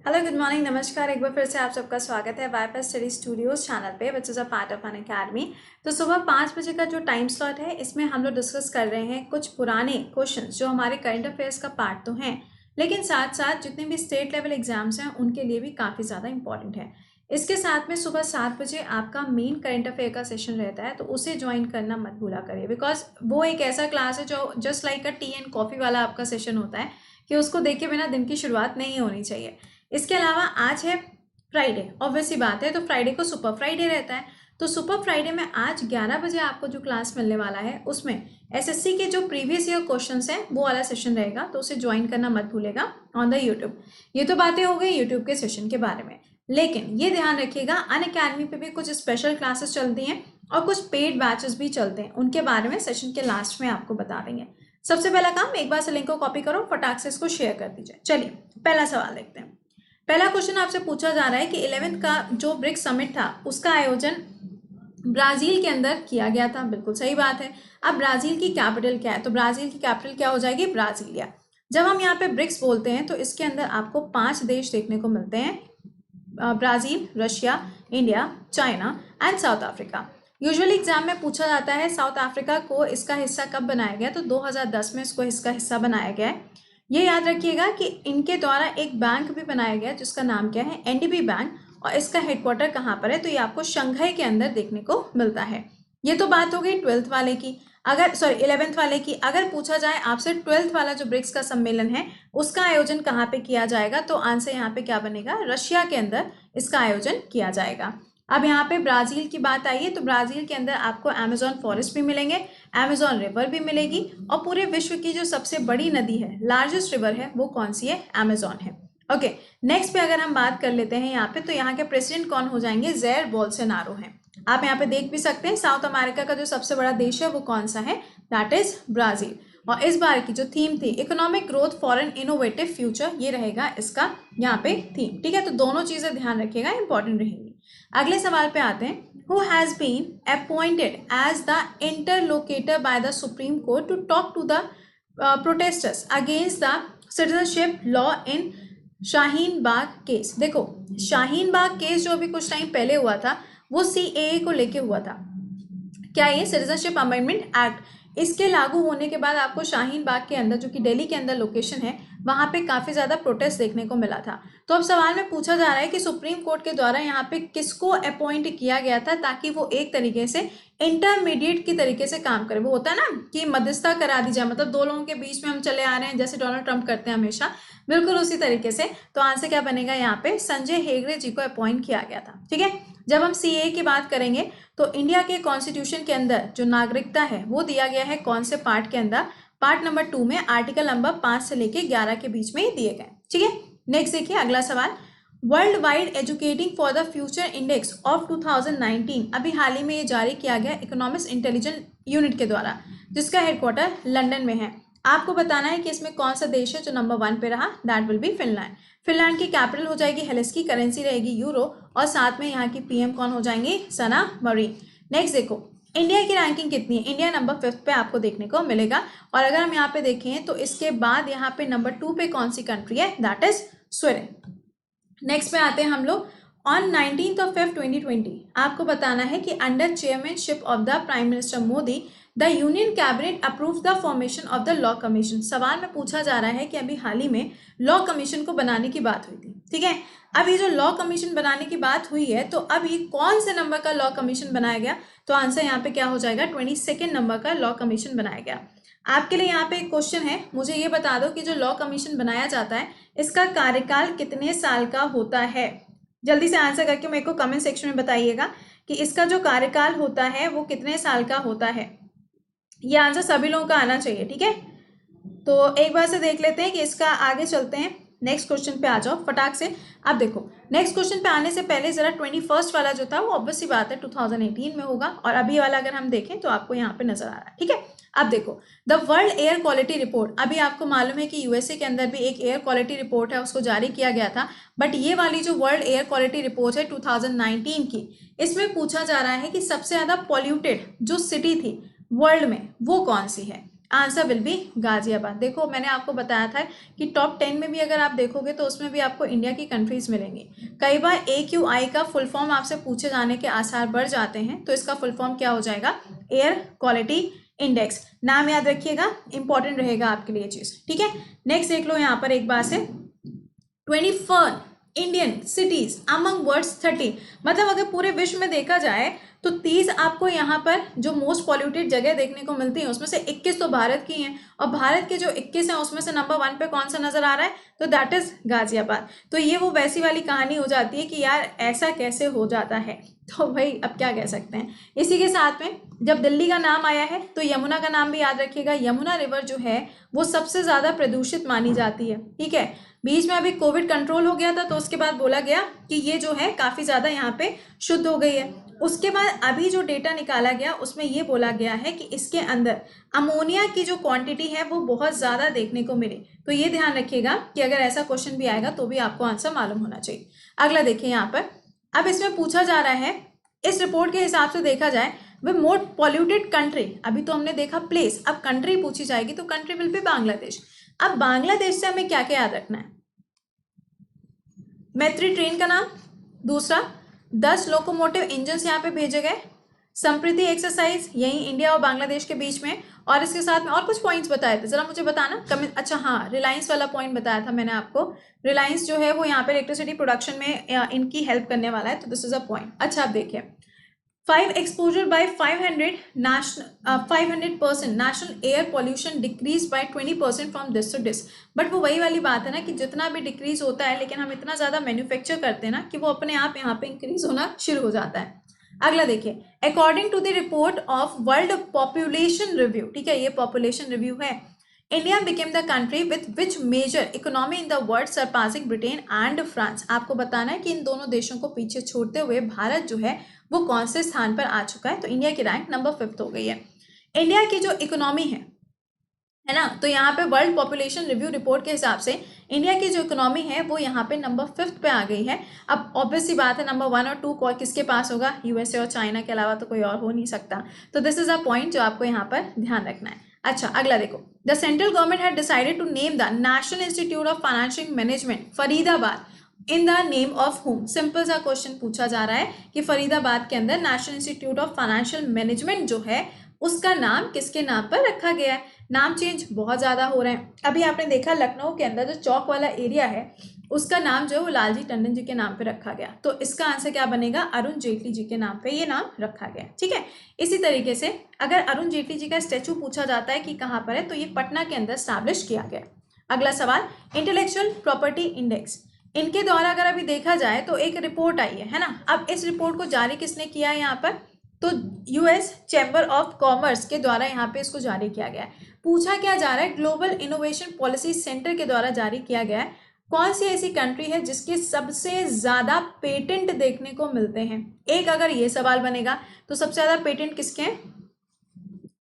Hello good morning नमस्कार। एक बार फिर से आप सबका स्वागत है वाईफाई स्टडी स्टूडियोज चैनल पे which is a part of an academy. तो सुबह 5 बजे का जो टाइम स्लॉट है इसमें हम लोग डिस्कस कर रहे हैं कुछ पुराने क्वेश्चंस जो हमारे करंट अफेयर्स का पार्ट तो हैं, लेकिन साथ साथ जितने भी स्टेट लेवल एग्जाम्स हैं उनके लिए भी काफ़ी ज़्यादा इंपॉर्टेंट है। इसके साथ में सुबह 7 बजे आपका मेन करंट अफेयर का सेशन रहता है, तो उसे ज्वाइन करना मत भूला करिए, बिकॉज वो एक ऐसा क्लास है जो just like a T and coffee वाला आपका सेशन होता है कि उसको देखे बिना दिन की शुरुआत नहीं होनी चाहिए। इसके अलावा आज है फ्राइडे, ऑब्वियस सी बात है, तो फ्राइडे को सुपर फ्राइडे रहता है। तो सुपर फ्राइडे में आज 11 बजे आपको जो क्लास मिलने वाला है उसमें एसएससी के जो प्रीवियस ईयर क्वेश्चंस हैं वो वाला सेशन रहेगा, तो उसे ज्वाइन करना मत भूलेगा ऑन द यूट्यूब। ये तो बातें हो गई यूट्यूब के सेशन के बारे में, लेकिन ये ध्यान रखिएगा अनअकैडमी पे भी कुछ स्पेशल क्लासेस चलती हैं और कुछ पेड बैचेस भी चलते हैं, उनके बारे में सेशन के लास्ट में आपको बता देंगे। सबसे पहला काम, एक बार से लिंक को कॉपी करो, फटाक से इसको शेयर कर दीजिए। चलिए पहला सवाल देखते हैं। पहला क्वेश्चन आपसे पूछा जा रहा है कि 11th का जो ब्रिक्स समिट था उसका आयोजन ब्राजील के अंदर किया गया था। बिल्कुल सही बात है। अब ब्राजील की कैपिटल क्या है? तो ब्राजील की कैपिटल क्या हो जाएगी? ब्राजीलिया। जब हम यहाँ पे ब्रिक्स बोलते हैं तो इसके अंदर आपको 5 देश देखने को मिलते हैं, Brazil, Russia, India, China and south Africa. Usually exam में पूछा जाता है साउथ अफ्रीका को इसका हिस्सा कब बनाया गया, तो 2010 में इसको इसका हिस्सा बनाया गया है। ये याद रखिएगा कि इनके द्वारा एक बैंक भी बनाया गया जिसका नाम क्या है? एनडीबी बैंक, और इसका हेडक्वार्टर कहाँ पर है? तो ये आपको शंघाई के अंदर देखने को मिलता है। ये तो बात हो गई 12th वाले की। अगर 11th वाले की अगर पूछा जाए आपसे 12th वाला जो ब्रिक्स का सम्मेलन है उसका आयोजन कहाँ पे किया जाएगा, तो आंसर यहाँ पे क्या बनेगा? रशिया के अंदर इसका आयोजन किया जाएगा। अब यहाँ पे ब्राजील की बात आई है, तो ब्राजील के अंदर आपको अमेजोन फॉरेस्ट भी मिलेंगे, अमेजोन रिवर भी मिलेगी, और पूरे विश्व की जो सबसे बड़ी नदी है, लार्जेस्ट रिवर है, वो कौन सी है? अमेजोन है। ओके, नेक्स्ट पे अगर हम बात कर लेते हैं यहाँ पे, तो यहाँ के प्रेसिडेंट कौन हो जाएंगे? जैर बोल्सोनारो हैं। आप यहाँ पे देख भी सकते हैं साउथ अमेरिका का जो सबसे बड़ा देश है वो कौन सा है? That is Brazil. और इस बार की जो थीम थी economic growth for an innovative future, ये रहेगा इसका यहाँ पे थीम। ठीक है, तो दोनों चीजें ध्यान रखिएगा, इंपॉर्टेंट रहेंगी। अगले सवाल पे आते हैं। Who has been appointed as the interlocutor by the Supreme Court to talk to the protesters against the citizenship law in Shaheen Bagh केस। देखो, शाहीन बाग केस जो अभी कुछ टाइम पहले हुआ था वो सीएए को लेके हुआ था। क्या ये सिटीजनशिप अमेंडमेंट एक्ट, इसके लागू होने के बाद आपको शाहीन बाग के अंदर, जो कि दिल्ली के अंदर लोकेशन है, वहां पे काफी ज्यादा प्रोटेस्ट देखने को मिला था। तो अब सवाल में पूछा जा रहा है कि सुप्रीम कोर्ट के द्वारा यहाँ पे किसको अपॉइंट किया गया था ताकि वो एक तरीके से इंटरमीडिएट की तरीके से काम करे। वो होता है ना कि मध्यस्थता करा दी जाए, मतलब दो लोगों के बीच में हम चले आ रहे हैं, जैसे डोनाल्ड ट्रंप करते हैं हमेशा, बिल्कुल उसी तरीके से। तो आंसर क्या बनेगा? यहाँ पे संजय हेगड़े जी को अपॉइंट किया गया था। ठीक है, जब हम सीए की बात करेंगे तो इंडिया के कॉन्स्टिट्यूशन के अंदर जो नागरिकता है वो दिया गया है कौन से पार्ट के अंदर? पार्ट नंबर 2 में, आर्टिकल नंबर 5 से लेके 11 के बीच में ही दिए गए। ठीक है, नेक्स्ट देखिए अगला सवाल। World wide educating for the future index of 2019 अभी हाल ही में ये जारी किया गया इकोनॉमिक्स इंटेलिजेंस यूनिट के द्वारा, जिसका हेडक्वार्टर लंदन में है। आपको बताना है कि इसमें कौन सा देश है जो नंबर 1 पे रहा? That will be Finland. Finland की कैपिटल हो जाएगी हेलेंकी, करेंसी रहेगी यूरो, और साथ में यहाँ की पीएम कौन हो जाएंगी? सना मरीन। नेक्स्ट देखो, इंडिया की रैंकिंग कितनी है? इंडिया नंबर 5 पे आपको देखने को मिलेगा। और अगर हम यहाँ पे देखें तो इसके बाद यहाँ पे नंबर 2 पे कौन सी कंट्री है? That is Sweden. नेक्स्ट पे आते हैं हम लोग। ऑन 19th of Feb 2020 आपको बताना है कि under chairmanship of the prime minister Modi the union cabinet approve the formation of the law commission. सवाल में पूछा जा रहा है कि अभी हाल ही में लॉ कमीशन को बनाने की बात हुई थी। ठीक है, अब ये जो लॉ कमीशन बनाने की बात हुई है, तो अब ये कौन से नंबर का लॉ कमीशन बनाया गया? तो आंसर यहाँ पे क्या हो जाएगा? 22nd नंबर का लॉ कमीशन बनाया गया। आपके लिए यहाँ पे एक क्वेश्चन है, मुझे ये बता दो कि जो लॉ कमीशन बनाया जाता है इसका कार्यकाल कितने साल का होता है? जल्दी से आंसर करके मेरे को कमेंट सेक्शन में बताइएगा कि इसका जो कार्यकाल होता है वो कितने साल का होता है। ये आंसर सभी लोगों का आना चाहिए। ठीक है, तो एक बार से देख लेते हैं कि इसका, आगे चलते हैं नेक्स्ट क्वेश्चन पे आ जाओ फटाक से। अब देखो, नेक्स्ट क्वेश्चन पे आने से पहले जरा 21st वाला जो था वो ऑब्वियस सी बात है 2018 में होगा, और अभी वाला अगर हम देखें तो आपको यहाँ पे नजर आ रहा है। ठीक है, अब देखो, the world air quality report, अभी आपको मालूम है कि यूएसए के अंदर भी एक एयर क्वालिटी रिपोर्ट है, उसको जारी किया गया था, बट ये वाली जो वर्ल्ड एयर क्वालिटी रिपोर्ट है 2019 की, इसमें पूछा जा रहा है कि सबसे ज्यादा पॉल्यूटेड जो सिटी थी वर्ल्ड में वो कौन सी है। Answer will be Ghaziabad. देखो मैंने आपको बताया था कि टॉप 10 में भी अगर आप देखोगे तो उसमें भी आपको इंडिया की कंट्रीज मिलेंगी। कई बार AQI का फुल फॉर्म आपसे पूछे जाने के आसार बढ़ जाते हैं, तो इसका फुल फॉर्म क्या हो जाएगा, एयर क्वालिटी इंडेक्स। नाम याद रखिएगा, इंपॉर्टेंट रहेगा आपके लिए चीज, ठीक है। नेक्स्ट देख लो यहाँ पर एक बार से, 21 इंडियन सिटीज अमंग वर्ल्ड्स 30, मतलब अगर पूरे विश्व में देखा जाए तो 30 आपको यहाँ पर जो मोस्ट पॉल्यूटेड जगह देखने को मिलती है, उसमें से 21 तो भारत की हैं, और भारत के जो 21 हैं उसमें से नंबर 1 पे कौन सा नजर आ रहा है, तो दैट इज गाजियाबाद। तो ये वो वैसी वाली कहानी हो जाती है कि यार ऐसा कैसे हो जाता है, तो भाई अब क्या कह सकते हैं। इसी के साथ में जब दिल्ली का नाम आया है तो यमुना का नाम भी याद रखिएगा। यमुना रिवर जो है वो सबसे ज्यादा प्रदूषित मानी जाती है, ठीक है। बीच में अभी कोविड कंट्रोल हो गया था तो उसके बाद बोला गया कि ये जो है काफी ज्यादा यहाँ पे शुद्ध हो गई है। उसके बाद अभी जो डेटा निकाला गया उसमें ये बोला गया है कि इसके अंदर अमोनिया की जो क्वांटिटी है वो बहुत ज्यादा देखने को मिली। तो ये ध्यान रखिएगा कि अगर ऐसा क्वेश्चन भी आएगा तो भी आपको आंसर मालूम होना चाहिए। अगला देखिए यहाँ पर, अब इसमें पूछा जा रहा है, इस रिपोर्ट के हिसाब से देखा जाए वे मोस्ट पॉल्यूटेड कंट्री, अभी तो हमने देखा प्लेस, अब कंट्री पूछी जाएगी तो कंट्री विल बी बांग्लादेश। अब बांग्लादेश से हमें क्या क्या याद रखना है, मैत्री ट्रेन का नाम, दूसरा 10 लोकोमोटिव इंजन यहाँ पे भेजे गए, संप्रीति एक्सरसाइज यही इंडिया और बांग्लादेश के बीच में, और इसके साथ में और कुछ पॉइंट्स बताए थे, जरा मुझे बताना कमेंट। अच्छा हाँ, रिलायंस वाला पॉइंट बताया था मैंने आपको, रिलायंस जो है वो यहाँ पे इलेक्ट्रिसिटी प्रोडक्शन में इनकी हेल्प करने वाला है, तो दिस इज अ पॉइंट। अच्छा आप देखिए, 5 exposure by 500 national 500% national air pollution decreased by 20% from this to this। But वो वही वाली बात है ना कि जितना भी डिक्रीज होता है लेकिन हम इतना ज़्यादा मैन्युफैक्चर करते हैं ना कि वो अपने आप यहाँ पे इंक्रीज होना शुरू हो जाता है। अगला देखिए, according to the report of World Population Review, ठीक है ये पॉपुलेशन रिव्यू है, India became the country with which major economy in the world surpassing Britain and France. आपको बताना है कि इन दोनों देशों को पीछे छोड़ते हुए भारत जो है वो कौन से स्थान पर आ चुका है, तो इंडिया की रैंक नंबर 5 हो गई है। इंडिया की जो इकोनॉमी है ना, तो यहाँ पे वर्ल्ड पॉपुलेशन रिव्यू रिपोर्ट के हिसाब से इंडिया की जो इकोनॉमी है वो यहाँ पे नंबर 5 पे आ गई है। अब ऑब्वियस सी बात है नंबर 1 और 2 किसके पास होगा, यूएसए और चाइना के अलावा तो कोई और हो नहीं सकता। तो दिस इज अ पॉइंट जो आपको यहाँ पर ध्यान रखना है। अच्छा अगला देखो, the central government had decided to name the National Institute of Financial Management Faridabad in the name of home. Simple सा क्वेश्चन पूछा जा रहा है कि फरीदाबाद के अंदर National Institute of Financial Management जो है उसका नाम किसके नाम पर रखा गया है। नाम चेंज बहुत ज़्यादा हो रहे हैं। अभी आपने देखा लखनऊ के अंदर जो चौक वाला एरिया है उसका नाम जो है वो लालजी टंडन जी के नाम पे रखा गया, तो इसका आंसर क्या बनेगा, अरुण जेटली जी के नाम पे ये नाम रखा गया, ठीक है। इसी तरीके से अगर अरुण जेटली जी का स्टैचू पूछा जाता है कि कहाँ पर है, तो ये पटना के अंदर स्टैब्लिश किया गया। अगला सवाल, इंटेलेक्चुअल प्रॉपर्टी इंडेक्स, इनके द्वारा अगर अभी देखा जाए तो एक रिपोर्ट आई है ना। अब इस रिपोर्ट को जारी किसने किया है यहाँ पर, तो यूएस चैम्बर ऑफ कॉमर्स के द्वारा यहाँ पे इसको जारी किया गया है। पूछा क्या जा रहा है, ग्लोबल इनोवेशन पॉलिसी सेंटर के द्वारा जारी किया गया है। कौन सी ऐसी कंट्री है जिसके सबसे ज्यादा पेटेंट देखने को मिलते हैं। एक अगर ये सवाल बनेगा तो सबसे ज्यादा पेटेंट किसके हैं,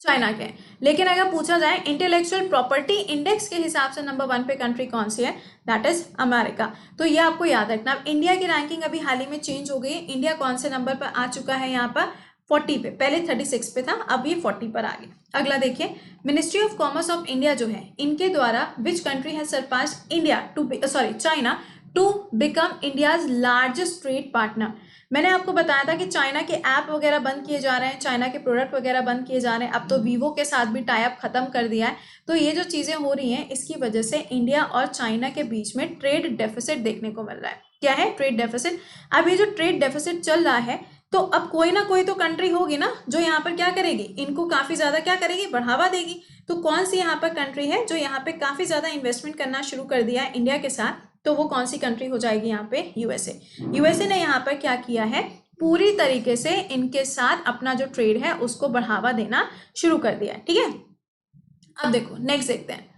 चाइना के। लेकिन अगर पूछा जाए इंटेलेक्चुअल प्रॉपर्टी इंडेक्स के हिसाब से नंबर 1 पे कंट्री कौन सी है, दैट इज अमेरिका। तो ये आपको याद रखना। अब इंडिया की रैंकिंग अभी हाल ही में चेंज हो गई है। इंडिया कौन से नंबर पर आ चुका है, यहाँ पर 40 पे, पहले 36 पे था, अब ये 40 पर आ गया। अगला देखिए, Ministry of Commerce of India जो है इनके द्वारा which country has surpassed India to China to become India's largest trade partner. मैंने आपको बताया था कि चाइना के ऐप वगैरह बंद किए जा रहे हैं, चाइना के प्रोडक्ट वगैरह बंद किए जा रहे हैं, अब तो वीवो के साथ भी टाई अप खत्म कर दिया है। तो ये जो चीजें हो रही हैं इसकी वजह से इंडिया और चाइना के बीच में ट्रेड डेफिसिट देखने को मिल रहा है। क्या है, ट्रेड डेफिसिट। अब ये जो ट्रेड डेफिसिट चल रहा है तो अब कोई ना कोई तो कंट्री होगी ना जो यहाँ पर क्या करेगी, इनको काफी ज्यादा क्या करेगी, बढ़ावा देगी। तो कौन सी यहाँ पर कंट्री है जो यहाँ पे काफी ज्यादा इन्वेस्टमेंट करना शुरू कर दिया है इंडिया के साथ, तो वो कौन सी कंट्री हो जाएगी यहाँ पे, यूएसए। यूएसए ने यहाँ पर क्या किया है, पूरी तरीके से इनके साथ अपना जो ट्रेड है उसको बढ़ावा देना शुरू कर दिया है, ठीक है। अब देखो नेक्स्ट देखते हैं,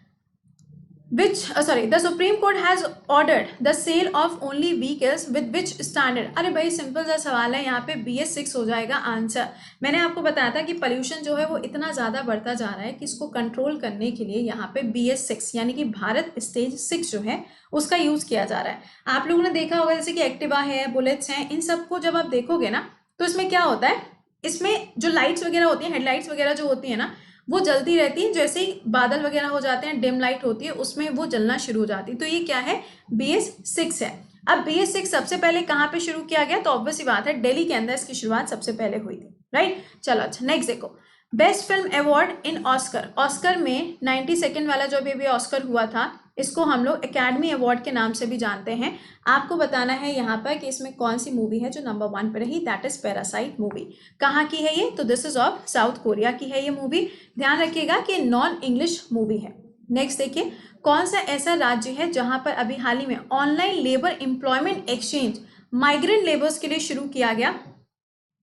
the Supreme Court has ordered the sale of only vehicles with which standard। अरे भाई सिंपल सा सवाल है, यहाँ पे BS6 हो जाएगा आंसर। मैंने आपको बताया था कि पोल्यूशन जो है वो इतना ज़्यादा बढ़ता जा रहा है कि इसको कंट्रोल करने के लिए यहाँ पे BS6 यानी कि भारत स्टेज 6 जो है उसका यूज़ किया जा रहा है। आप लोगों ने देखा होगा जैसे कि एक्टिवा है, बुलेट्स हैं, इन सबको जब आप देखोगे ना तो इसमें क्या होता है, इसमें जो लाइट्स वगैरह होती हैं, हेडलाइट्स वगैरह जो होती है ना, वो जलती रहती है, जैसे ही बादल वगैरह हो जाते हैं, डिम लाइट होती है, उसमें वो जलना शुरू हो जाती है। तो ये क्या है, BS6 है। अब BS6 सबसे पहले कहाँ पे शुरू किया गया, तो ऑब्वियस सी बात है दिल्ली के अंदर इसकी शुरुआत सबसे पहले हुई थी, राइट। चलो अच्छा, नेक्स्ट देखो, best film award in Oscar. Oscar में 92nd वाला जो अभी ऑस्कर हुआ था, इसको हम लोग एकेडमी अवार्ड के नाम से भी जानते हैं। आपको बताना है यहाँ पर कि इसमें कौन सी मूवी है जो नंबर 1 पे रही, दैट इज पैरासाइट मूवी। कहाँ की है ये, तो this is of south Korea की है ये मूवी। ध्यान रखिएगा कि नॉन इंग्लिश मूवी है। नेक्स्ट देखिए, कौन सा ऐसा राज्य है जहां पर अभी हाल ही में online labour employment exchange migrant labours के लिए शुरू किया गया।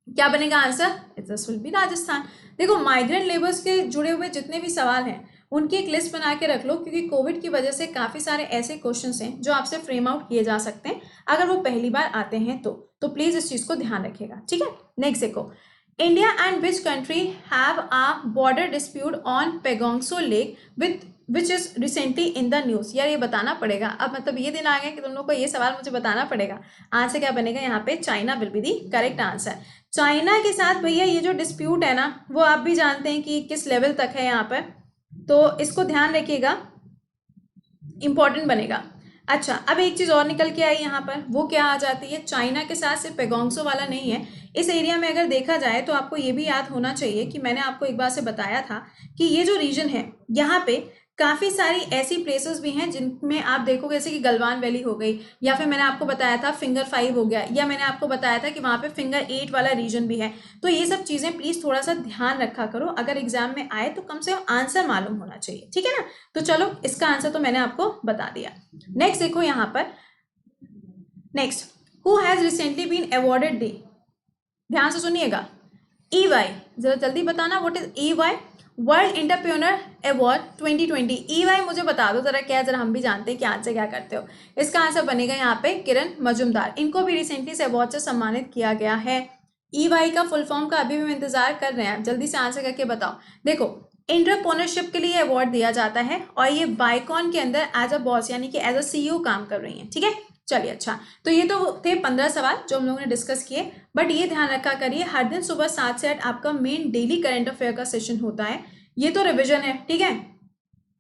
क्या बनेगा answer, this will be Rajasthan. देखो, माइग्रेंट लेबर्स के जुड़े हुए जितने भी सवाल हैं उनकी एक लिस्ट बना के रख लो, क्योंकि कोविड की वजह से काफी सारे ऐसे क्वेश्चंस हैं जो आपसे फ्रेम आउट किए जा सकते हैं अगर वो पहली बार आते हैं तो प्लीज इस चीज को ध्यान रखिएगा, ठीक है। नेक्स्ट देखो, India and which country have a border dispute on Pangong Tso lake which is recently in the news. यार ये बताना पड़ेगा, अब मतलब ये दिन आ गया कि तुम लोग को ये सवाल मुझे बताना पड़ेगा। आंसर क्या बनेगा यहाँ पे, China will be the correct answer. China के साथ भैया ये जो डिस्प्यूट है ना, वो आप भी जानते हैं कि किस लेवल तक है यहाँ पर, तो इसको ध्यान रखिएगा, इंपॉर्टेंट बनेगा। अच्छा, अब एक चीज और निकल के आई यहाँ पर, वो क्या आ जाती है, चाइना के साथ सिर्फ पेगोंगसो वाला नहीं है, इस एरिया में अगर देखा जाए तो आपको ये भी याद होना चाहिए कि मैंने आपको एक बार से बताया था कि ये जो रीजन है यहाँ पे काफी सारी ऐसी प्लेसेस भी हैं जिनमें आप देखोगे, जैसे कि गलवान वैली हो गई, या फिर मैंने आपको बताया था फिंगर 5 हो गया, या मैंने आपको बताया था कि वहां पे फिंगर 8 वाला रीजन भी है। तो ये सब चीजें प्लीज थोड़ा सा ध्यान रखा करो, अगर एग्जाम में आए तो कम से कम आंसर मालूम होना चाहिए, ठीक है ना। तो चलो, इसका आंसर तो मैंने आपको बता दिया। नेक्स्ट देखो यहाँ पर, next, who has recently been awarded the, ध्यान से सुनिएगा, EY, जरा जल्दी बताना, what is EY, world entrepreneur award 2020। EY मुझे बता दो जरा क्या है, जरा हम भी जानते हैं कि आंसर क्या करते हो। इसका आंसर बनेगा यहाँ पे किरण मजुमदार, इनको भी रिसेंटली से अवार्ड से सम्मानित किया गया है। EY का फुल फॉर्म का अभी भी इंतजार कर रहे हैं, जल्दी से आंसर करके बताओ। देखो, एंटरप्रेन्योरशिप के लिए अवार्ड दिया जाता है और ये बाइकॉन के अंदर एज अ बॉस यानी कि एज अ CEO काम कर रही है, ठीक है। चलिए अच्छा, तो ये तो थे 15 सवाल जो हम लोगों ने डिस्कस किए, बट ये ध्यान रखा करिए हर दिन सुबह 7 से 8 आपका मेन डेली करंट अफेयर का सेशन होता है। ये तो रिवीजन है, ठीक है।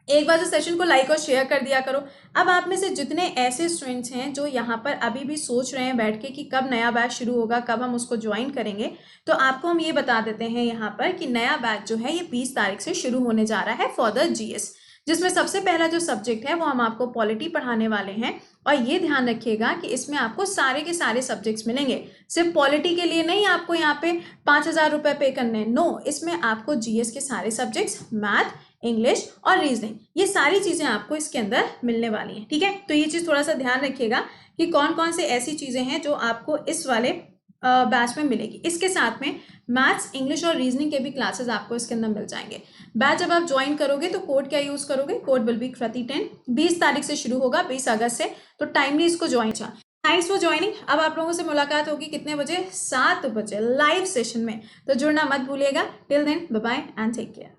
एक बार इस सेशन को लाइक और शेयर कर दिया करो। अब आप में से जितने ऐसे स्टूडेंट्स हैं जो यहाँ पर अभी भी सोच रहे हैं बैठ के कि कब नया बैच शुरू होगा, कब हम उसको ज्वाइन करेंगे, तो आपको हम ये बता देते हैं यहाँ पर कि नया बैच जो है ये 20 तारीख से शुरू होने जा रहा है फॉर द GS, जिसमें सबसे पहला जो सब्जेक्ट है वो हम आपको पॉलिटी पढ़ाने वाले हैं। और ये ध्यान रखिएगा कि इसमें आपको सारे के सारे सब्जेक्ट्स मिलेंगे, सिर्फ पॉलिटी के लिए नहीं आपको यहाँ पे 5,000 रुपये पे करने, नो, इसमें आपको GS के सारे सब्जेक्ट्स, मैथ, इंग्लिश और रीजनिंग, ये सारी चीजें आपको इसके अंदर मिलने वाली हैं, ठीक है। तो ये चीज थोड़ा सा ध्यान रखिएगा कि कौन कौन से ऐसी चीजें हैं जो आपको इस वाले बैच में मिलेगी। इसके साथ में मैथ्स, इंग्लिश और रीजनिंग के भी क्लासेस आपको इसके अंदर मिल जाएंगे। बैच जब आप ज्वाइन करोगे तो कोड क्या यूज करोगे, कोड विल बी कृति10, 20 तारीख से शुरू होगा, 20 अगस्त से, तो टाइमली इसको ज्वाइन। Thanks for joining. अब आप लोगों से मुलाकात होगी कितने बजे, 7 बजे लाइव सेशन में, तो जुड़ना मत भूलिएगा। Till then, bye bye and take care.